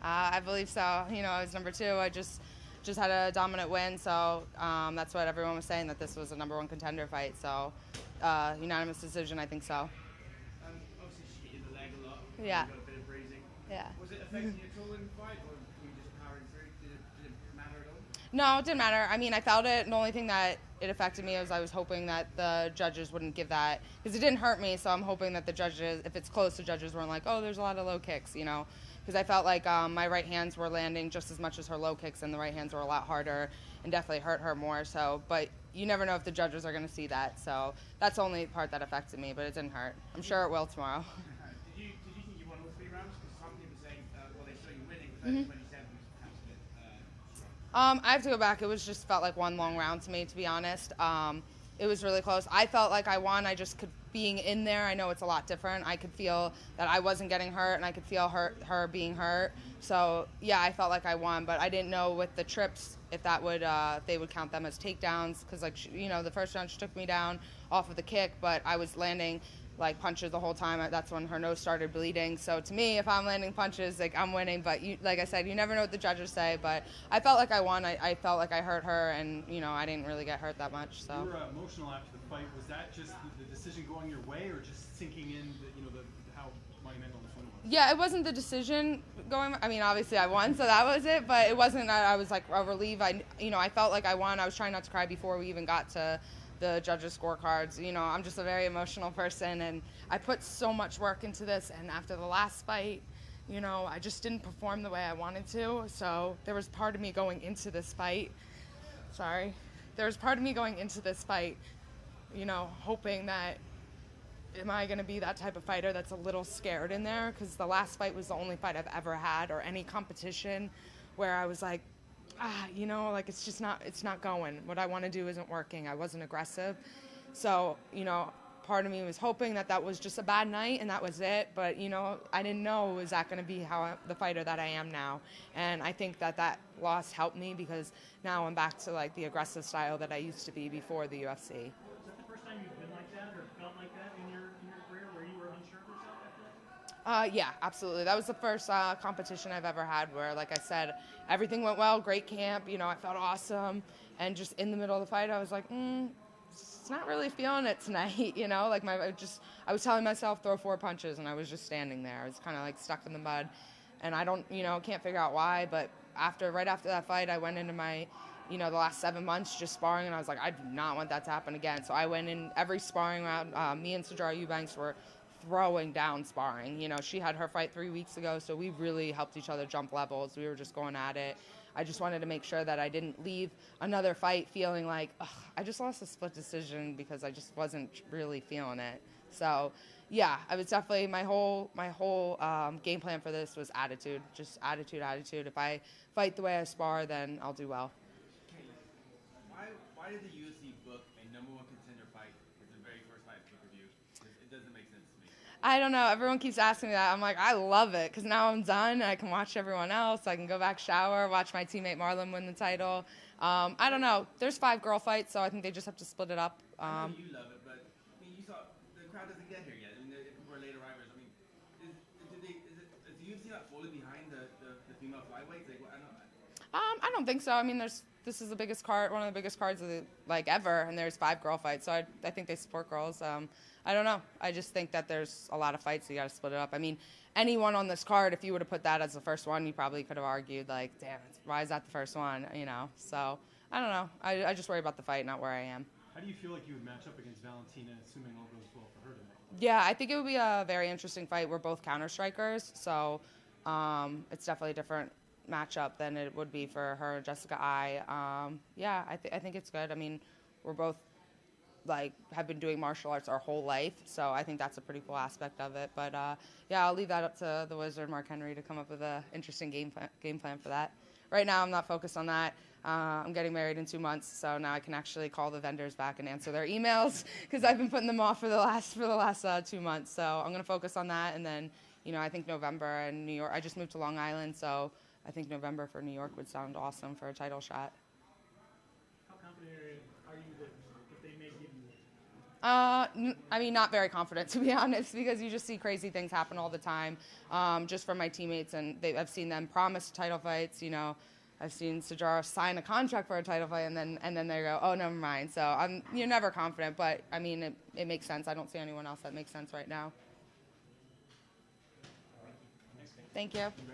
I believe so. You know, I was number 2. I just had a dominant win, so that's what everyone was saying, that this was a number 1 contender fight. So unanimous decision, I think so. Obviously, she hit you in the leg a lot. Yeah. You got a bit of bruising. Yeah. Was it affecting you at all in the fight, or were you just powering through? Did it matter at all? No, it didn't matter. I mean, I felt it. The only thing that it affected me was I was hoping that the judges wouldn't give that, because it didn't hurt me, so I'm hoping that the judges, if it's close, the judges weren't like, oh, there's a lot of low kicks, you know, because I felt like my right hands were landing just as much as her low kicks, and the right hands were a lot harder and definitely hurt her more. So, but you never know if the judges are going to see that, so that's the only part that affected me, but it didn't hurt. I'm sure it will tomorrow. Did you think you won all 3 rounds? Because some people saying, well, they saw you winning, but 27 was perhaps a bit strong. I have to go back. It was just felt like one long round to me, to be honest. It was really close. I felt like I won. I just could, being in there, I know it's a lot different. I could feel that I wasn't getting hurt, and I could feel her being hurt. So yeah, I felt like I won, but I didn't know with the trips if that would if they would count them as takedowns, because like you know, the first round she took me down off of the kick, but I was landing like punches the whole time. That's when her nose started bleeding. So to me, if I'm landing punches, like I'm winning. But you, like I said, you never know what the judges say. But I felt like I won. I felt like I hurt her, and you know, I didn't really get hurt that much. So. You were emotional after the fight. Was that just the decision going your way, or just sinking in how monumental this one was? Yeah, it wasn't the decision going. I mean, obviously I won, so that was it. But it wasn't. I was like a relief. I felt like I won. I was trying not to cry before we even got to the judges' scorecards. You know, I'm just a very emotional person, and I put so much work into this, and after the last fight, you know, I just didn't perform the way I wanted to. So there was part of me going into this fight, you know, hoping that, am I going to be that type of fighter that's a little scared in there? Because the last fight was the only fight I've ever had, or any competition, where I was like, you know, like it's not going. What I want to do isn't working. I wasn't aggressive. So, you know, part of me was hoping that that was just a bad night and that was it. But, you know, I didn't know, was that going to be the fighter that I am now? And I think that loss helped me, because now I'm back to like the aggressive style that I used to be before the UFC. Was that the first time you've been like that or felt like that in your career, where you were unsure of yourself after that? Yeah, absolutely. That was the first competition I've ever had where, like I said, everything went well, great camp, you know, I felt awesome. And just in the middle of the fight, I was like, it's not really feeling it tonight, you know? Like I was telling myself, throw 4 punches, and I was just standing there. I was kind of like stuck in the mud. And I can't figure out why, but right after that fight, I went into my, the last 7 months just sparring, and I was like, I do not want that to happen again. So I went in every sparring round. Me and Sajara Eubanks were throwing down sparring. You know, she had her fight 3 weeks ago, so we really helped each other jump levels. We were just going at it. I just wanted to make sure that I didn't leave another fight feeling like, I just lost a split decision, because I just wasn't really feeling it. So, yeah, I was definitely, my whole game plan for this was attitude, just attitude. If I fight the way I spar, then I'll do well. Why did the UFC book a #1 contender fight as the very first fight pay-per-view? It doesn't make sense to me. I don't know. Everyone keeps asking me that. I'm like, I love it, because now I'm done. I can watch everyone else. I can go back, shower, watch my teammate Marlon win the title. I don't know. There's 5 girl fights, so I think they just have to split it up. I know you love it, but I mean, you saw the crowd doesn't get here yet. I mean, people are late arrivals. I mean, is the UFC not fully behind the female flyweights? Like, I don't know. I don't think so. I mean, this is the biggest card, one of the biggest cards of ever, and there's 5 girl fights, so I think they support girls. I don't know. I just think that there's a lot of fights, so you got to split it up. I mean, anyone on this card, if you would have put that as the first one, you probably could have argued, like, damn, why is that the first one, you know? So, I don't know. I just worry about the fight, not where I am. How do you feel like you would match up against Valentina, assuming all goes well for her tonight? Yeah, I think it would be a very interesting fight. We're both counter-strikers, so it's definitely a different matchup than it would be for her and Jessica I. Yeah, I think it's good. I mean, we're both have been doing martial arts our whole life, so I think that's a pretty cool aspect of it. But yeah, I'll leave that up to the wizard Mark Henry to come up with an interesting game plan for that. Right now, I'm not focused on that. I'm getting married in 2 months, so now I can actually call the vendors back and answer their emails, because I've been putting them off for the last 2 months. So I'm going to focus on that, and then I think November in New York. I just moved to Long Island, so I think November for New York would sound awesome for a title shot. How confident are you that if they may give you I mean, not very confident, to be honest, because you just see crazy things happen all the time, just from my teammates, and I've seen them promise title fights. You know, I've seen Sajara sign a contract for a title fight, and then they go, oh, never mind. So you're never confident, but I mean, it makes sense. I don't see anyone else that makes sense right now. Thank you.